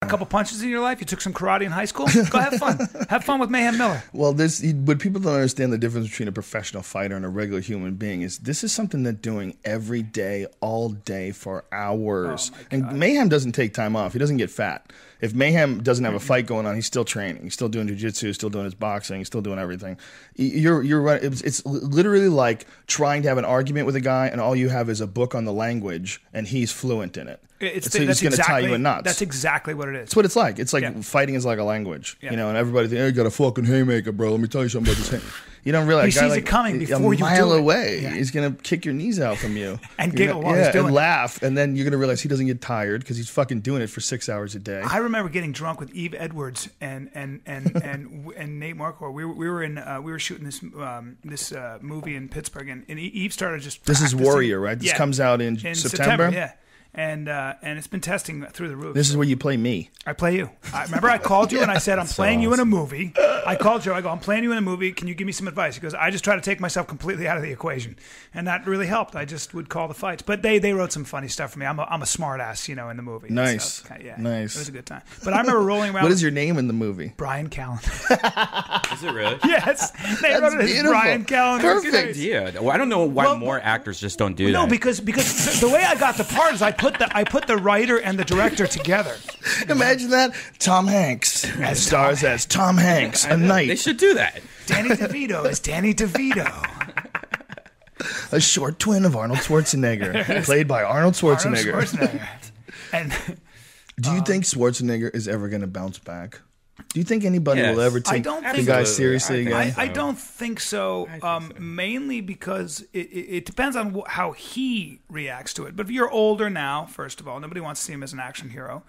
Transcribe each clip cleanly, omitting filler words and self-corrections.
A couple punches in your life? You took some karate in high school? Go have fun. Have fun with Mayhem Miller. Well, what people don't understand the difference between a professional fighter and a regular human being is this is something they're doing every day, all day for hours. Oh and Mayhem doesn't take time off. He doesn't get fat. If Mayhem doesn't have a fight going on, he's still training. He's still doing jiu-jitsu, still doing his boxing, he's still doing everything. You're right. It's literally like trying to have an argument with a guy and all you have is a book on the language and he's fluent in it. So he's going to tie you in knots. That's exactly what it is. That's what it's like. It's like fighting is like a language, you know. And everybody thinks, "Hey, you got a fucking haymaker, bro. Let me tell you something about this." You don't realize he sees it coming before you do it. A mile away, he's going to kick your knees out from you and giggle while he's doing it, and laugh, and then you're going to realize he doesn't get tired because he's fucking doing it for 6 hours a day. I remember getting drunk with Eve Edwards and Nate Marquardt. We were shooting this movie in Pittsburgh, and Eve started just. This is Warrior, right? This comes out in September. Yeah. And it's been testing through the roof. This is where you play me. I play you. Remember I called you and I said, I'm playing you in a movie. I called Joe. I go, I'm playing you in a movie. Can you give me some advice? He goes, I just try to take myself completely out of the equation. And that really helped. I just would call the fights. But they wrote some funny stuff for me. I'm a smart ass, in the movie. Nice. So, nice. It was a good time. But I remember rolling around. What is your name in the movie? Bryan Callen. Is it really? Yes. They wrote it as Bryan Callen. Perfect. Yeah. Well, I don't know why more actors just don't do that. No, because the way I got the part is I put the writer and the director together. Imagine that. Tom Hanks stars as Tom Hanks, a knight. They should do that. Danny DeVito is Danny DeVito. A short twin of Arnold Schwarzenegger, played by Arnold Schwarzenegger. And do you think Schwarzenegger is ever going to bounce back? Do you think anybody will ever take the guy seriously again? I don't think so. Mainly because it depends on how he reacts to it. But if you're older now, first of all, nobody wants to see him as an action hero.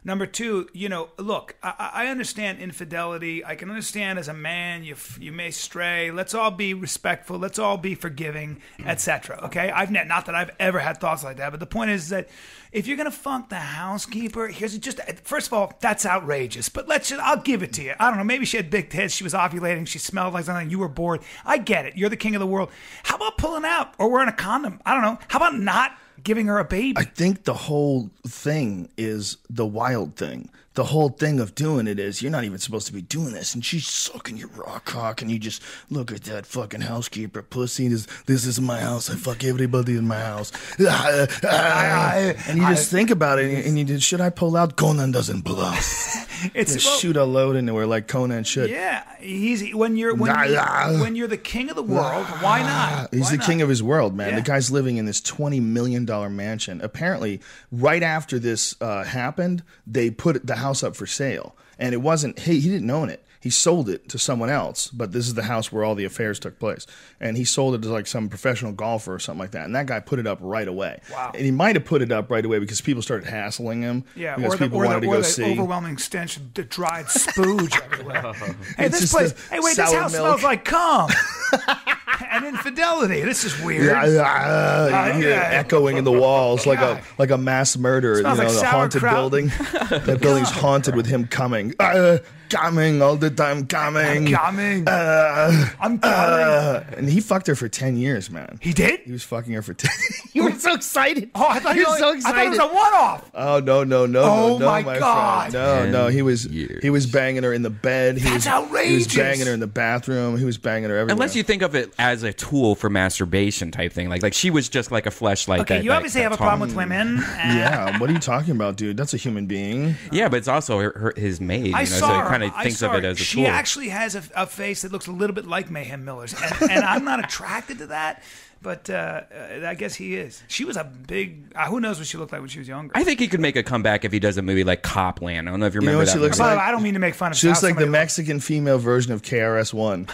Number two, look, I understand infidelity. I can understand as a man you may stray. Let's all be respectful. Let's all be forgiving, etc. Okay? Not that I've ever had thoughts like that, but the point is that if you're gonna funk the housekeeper, first of all, that's outrageous. But I'll give it to you. I don't know. Maybe she had big tits. She was ovulating. She smelled like something. You were bored. I get it. You're the king of the world. How about pulling out or wearing a condom? I don't know. How about not giving her a baby? I think the whole thing is the wild thing. The whole thing of doing it is you're not even supposed to be doing this, and she's sucking your raw cock, and you just look at that fucking housekeeper pussy. This is my house. I fuck everybody in my house. And you just think about it, and you just, should I pull out? Conan doesn't pull out. Shoot a load into her like Conan should. Yeah, when you're the king of the world, why not? He's the king of his world, man. Yeah. The guy's living in this $20 million mansion. Apparently, right after this happened, they put the house up for sale, and it wasn't. He didn't own it. He sold it to someone else, but this is the house where all the affairs took place. And he sold it to like some professional golfer or something like that. And that guy put it up right away. Wow. And he might have put it up right away because people started hassling him. Yeah, because people wanted to go see. Overwhelming stench of the dried spooge everywhere. Hey, It's this just place. the Hey, wait, this sour house milk. smells like cum. And infidelity. This is weird. You hear it echoing in the walls like a mass murder. Smells like the haunted sauerkraut. building. That building's haunted with him coming. Coming all the time, coming. I'm coming. And he fucked her for 10 years, man. He did? He was fucking her for 10 You were so excited. Oh, I thought you were so I excited. thought it was a one-off. Oh, no, Oh, my God. Friend. No, he was banging her in the bed. That's outrageous. He was banging her in the bathroom. He was banging her everywhere. Unless you think of it as a tool for masturbation type thing. Like she was just like a fleshlight. Okay, you obviously have a problem with women. Yeah, what are you talking about, dude? That's a human being. Yeah, but it's also his maid. I saw so her. he kind of thinks of it as a tool. She actually has a face that looks a little bit like Mayhem Miller's, and I'm not attracted to that. But I guess he is. She was a big. Who knows what she looked like when she was younger? I think he could make a comeback if he does a movie like Copland. I don't know if you remember what that. she looks movie. like? I don't mean to make fun of. She looks like the Mexican female version of KRS-One.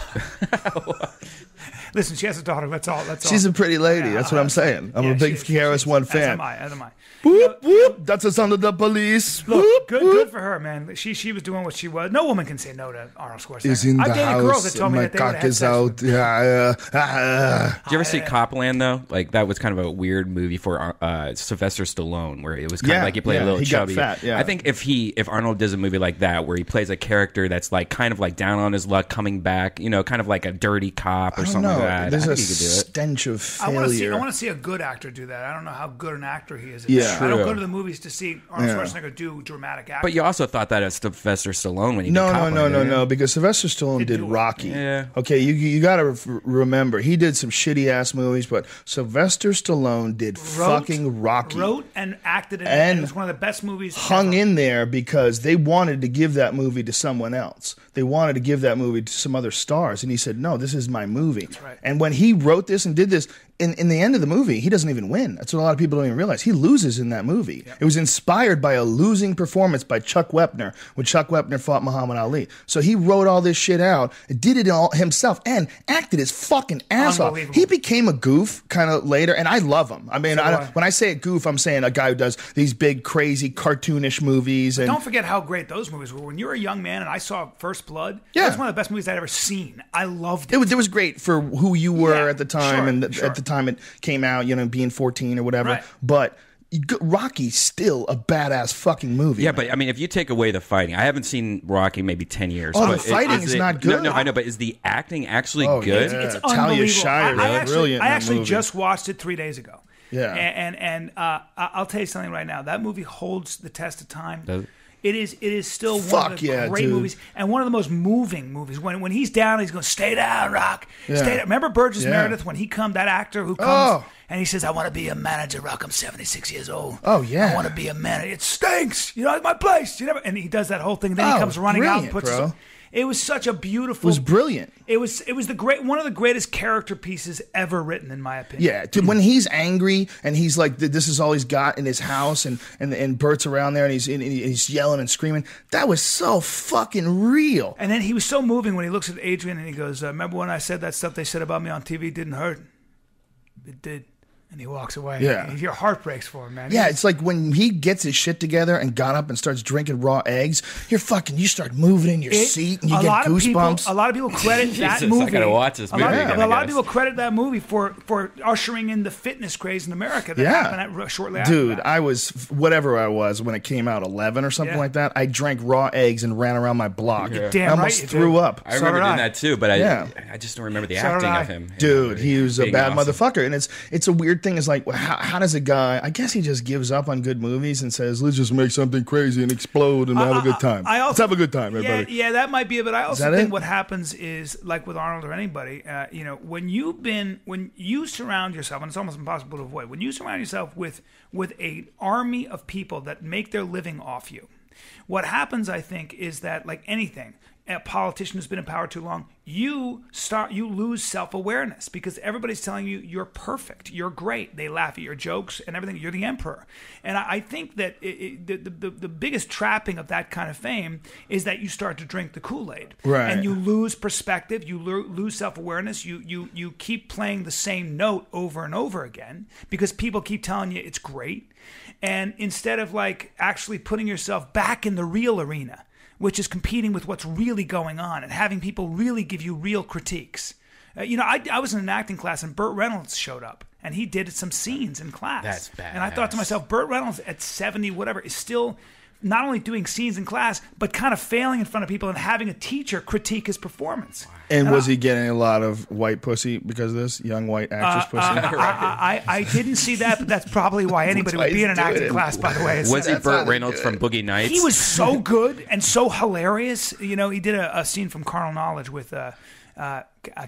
Listen, she has a daughter. That's all. She's a pretty lady. That's what I'm saying. I'm a big KRS-One fan. As am I. Whoop, whoop. That's the sound of the police. Look, Whoop, good for her, man. She was doing what she was. No woman can say no to Arnold Schwarzenegger. Is in the I've dated girls house. that told me My that they would cock have had is sex out. with them. Did you ever see Copland though? Like that was kind of a weird movie for Sylvester Stallone, where it was kind of like he played a little chubby. Got fat, yeah. I think if Arnold does a movie like that, where he plays a character that's like kind of like down on his luck, coming back, kind of like a dirty cop or something like that. There's I a think he could do it. stench of failure. I want to see a good actor do that. I don't know how good an actor he is. Yeah, I don't go to the movies to see Arnold Schwarzenegger do dramatic acting. But you also thought that of Sylvester Stallone when he did No, Copland, because Sylvester Stallone did Rocky. Yeah. Okay, you got to remember, he did some shitty-ass movies, but Sylvester Stallone did fucking Rocky. Wrote and acted in it, and it was one of the best movies hung in there because they wanted to give that movie to someone else. They wanted to give that movie to some other stars, and he said, no, this is my movie. That's right. And when he wrote this and did this, in the end of the movie, he doesn't even win. That's what a lot of people don't even realize. He loses in that movie. Yep. It was inspired by a losing performance by Chuck Wepner when Chuck Wepner fought Muhammad Ali. So he wrote all this shit out, did it all himself, and acted his fucking ass off. He became a goof kind of later, and I love him. I mean, when I say a goof, I'm saying a guy who does these big, crazy, cartoonish movies. And don't forget how great those movies were. When you were a young man and I saw First Blood, it was one of the best movies I'd ever seen. I loved it. It was great for who you were at the time, at the time it came out, being 14 or whatever. Right. But Rocky's still a badass fucking movie. Yeah, but I mean, if you take away the fighting, I haven't seen Rocky maybe 10 years. Oh, the fighting is not good. No, I know, but is the acting actually good? It's Talia Shire, brilliant. I actually just watched it 3 days ago. Yeah, and I'll tell you something right now. That movie holds the test of time. It is still one of the great movies and one of the most moving movies. When he's down, he's going, "Stay down, Rock. Stay down." Remember Burgess Meredith when he that actor who comes and he says, "I want to be a manager, Rock. I'm 76 years old. Oh yeah, I want to be a manager. It stinks. It's my place. And he does that whole thing. Then he comes running out and puts. It was such a beautiful. It was brilliant. It was one of the greatest character pieces ever written, in my opinion. Yeah, when he's angry and he's like, this is all he's got in his house, and Bert's around there and he's yelling and screaming. That was so fucking real. And then he was so moving when he looks at Adrian and he goes, "Remember when I said that stuff they said about me on TV didn't hurt? It did." And he walks away. Yeah. Your heart breaks for him, man. Yeah, it's like when he gets his shit together and got up and starts drinking raw eggs, you start moving in your seat and you get goosebumps. A lot of people credit that movie. I gotta watch this movie again, a lot of people credit that movie for ushering in the fitness craze in America that happened shortly after Dude, that. I was, whatever I was when it came out, 11 or something like that. I drank raw eggs and ran around my block. You're damn I almost threw up. I remember doing that too, but I just don't remember the acting of him. Dude, he was a bad motherfucker. And it's a weird thing. It's like, how does a guy, I guess he just gives up on good movies and says, let's just make something crazy and explode and have a good time. Let's have a good time, everybody. Yeah, that might be it. But I also think what happens is, like with Arnold or anybody, when you surround yourself, and it's almost impossible to avoid, when you surround yourself with an army of people that make their living off you, what happens, I think, is that, like anything, a politician who's been in power too long, you lose self-awareness because everybody's telling you you're perfect, you're great. They laugh at your jokes and everything. You're the emperor. And I think that the biggest trapping of that kind of fame is that you start to drink the Kool-Aid, right? And you lose perspective, you lose self-awareness. You keep playing the same note over and over again because people keep telling you it's great, and instead of like actually putting yourself back in the real arena, which is competing with what's really going on and having people really give you real critiques. I was in an acting class and Burt Reynolds showed up and he did some scenes in class. That's bad. And I thought to myself, Burt Reynolds at 70, whatever, is still not only doing scenes in class, but kind of failing in front of people and having a teacher critique his performance. And was he getting a lot of white pussy because of this? Young white actress pussy? I didn't see that, but that's probably why anybody would be in an acting class, by the way. Was he Burt Reynolds from Boogie Nights? He was so good and so hilarious. He did a scene from Carnal Knowledge with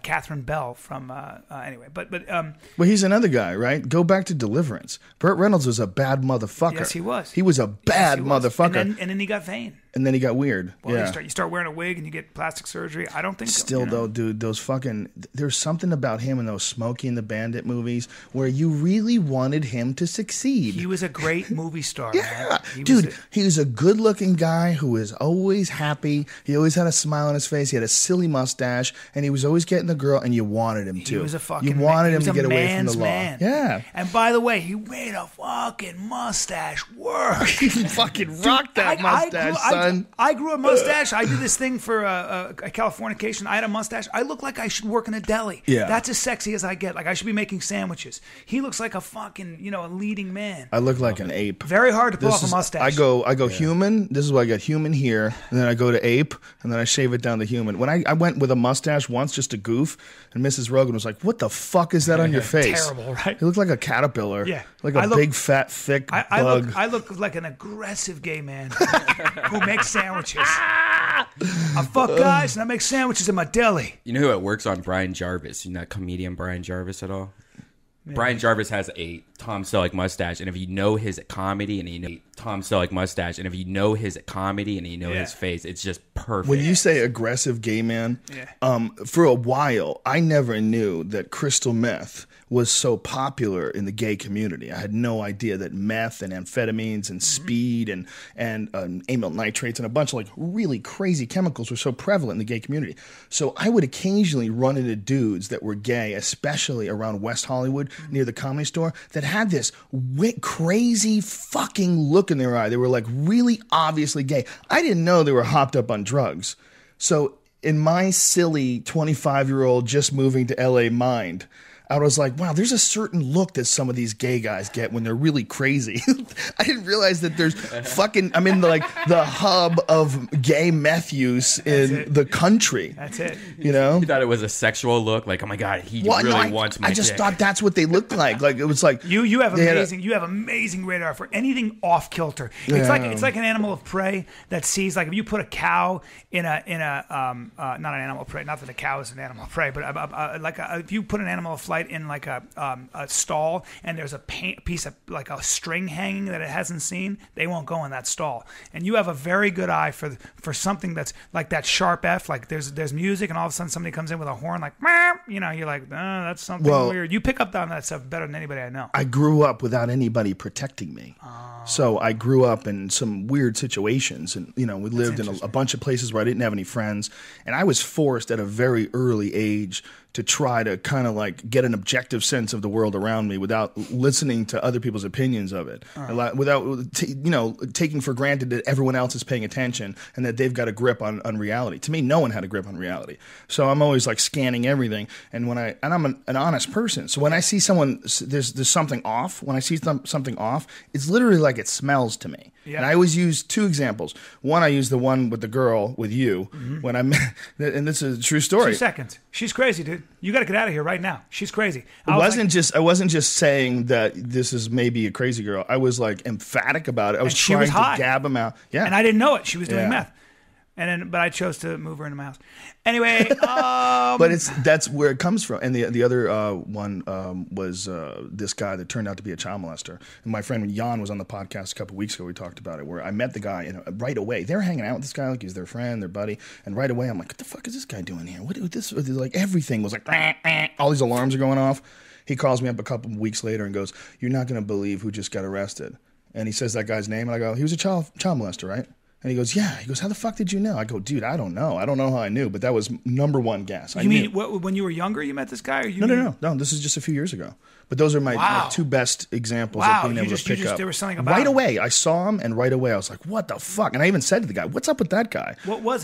Catherine Bell from anyway, but well, he's another guy, right? Go back to Deliverance. Burt Reynolds was a bad motherfucker. Yes, he was. He was a bad motherfucker. And then he got vain. And then he got weird. Well, you start wearing a wig and you get plastic surgery. I don't think still though, dude, those fucking, there's something about him in those Smokey and the Bandit movies where you really wanted him to succeed. He was a great movie star. Yeah, he was a good-looking guy who was always happy. He always had a smile on his face. He had a silly mustache, and he was always getting the girl, and you wanted him to. He was a fucking. You wanted him to get away from the law. Man. Yeah. And by the way, he made a fucking mustache work. He fucking rocked that mustache, son. I grew a mustache. I did this thing for a Californication. I had a mustache. I look like I should work in a deli. Yeah. That's as sexy as I get. Like I should be making sandwiches. He looks like a fucking, a leading man. I look like an ape. Very hard to pull off a mustache. I go human. This is why I got human here, and then I go to ape, and then I shave it down to human. When I went with a mustache once just just a goof. And Mrs. Rogan was like, "What the fuck is that on your face?" Terrible, right? It looked like a caterpillar. Yeah. Like a big, fat, thick bug. I look like an aggressive gay man who makes sandwiches. I fuck guys and I make sandwiches in my deli. You know who it works on? Brian Jarvis. You know that comedian Brian Jarvis at all? Yeah. Brian Jarvis has a Tom Selleck mustache, and if you know his comedy and you know his face, it's just perfect. When you say aggressive gay man, for a while I never knew that crystal meth was so popular in the gay community. I had no idea that meth and amphetamines and speed and amyl nitrates and a bunch of like really crazy chemicals were so prevalent in the gay community. So I would occasionally run into dudes that were gay, especially around West Hollywood near the Comedy Store, that had this crazy fucking look in their eye. They were like really obviously gay. I didn't know they were hopped up on drugs. So in my silly 25-year-old just moving to LA mind, I was like, wow, there's a certain look that some of these gay guys get when they're really crazy. I didn't realize that there's I'm in the hub of gay meth use in the country. That's it. You know? You thought it was a sexual look? Like, oh my God, he really wants my I just dick. thought that's what they looked like. Like, it was like... You have amazing radar for anything off kilter. It's like an animal of prey that sees, like, if you put a cow in a not an animal of prey, not that a cow is an animal of prey, but if you put an animal of flight in like a stall and there's a piece of like a string hanging that it hasn't seen, they won't go in that stall. And you have a very good eye for something that's like that sharp F, like there's music and all of a sudden somebody comes in with a horn like, you know, you're like, that's something weird. You pick up on that stuff better than anybody I know. I grew up without anybody protecting me. So I grew up in some weird situations, and you know, we lived in a bunch of places where I didn't have any friends, and I was forced at a very early age to try to kind of like get an objective sense of the world around me without listening to other people's opinions of it, without taking for granted that everyone else is paying attention and that they've got a grip on reality. To me, no one had a grip on reality, so I'm always like scanning everything. And I'm an honest person, so when I see someone, there's something off. When I see something off, it's literally like it smells to me. Yeah. And I always use two examples. One, I use the one with the girl with you when I met, and this is a true story. 2 seconds. She's crazy, dude. You got to get out of here right now. She's crazy. I wasn't just saying that this is maybe a crazy girl. I was like emphatic about it. I was trying to gab him out. Yeah. And I didn't know it. She was doing meth. But I chose to move her into my house. Anyway, but that's where it comes from. And the other one was this guy that turned out to be a child molester. And my friend Jan was on the podcast a couple weeks ago. We talked about it, where I met the guy, and right away they're hanging out with this guy like he's their friend, their buddy. And right away I'm like, what the fuck is this guy doing here? What this? Like everything was like, all these alarms are going off. He calls me up a couple weeks later and goes, "You're not going to believe who just got arrested." And he says that guy's name, and I go, "He was a child molester, right?" And he goes, "Yeah." He goes, "How the fuck did you know?" I go, "Dude, I don't know. I don't know how I knew, but that was number one guess." You mean when you were younger, you met this guy? Or No. This is just a few years ago. But those are my two best examples of being able to pick up. There was something about right away. I saw him, and right away I was like, "What the fuck?" And I even said to the guy, "What's up with that guy?" What was it?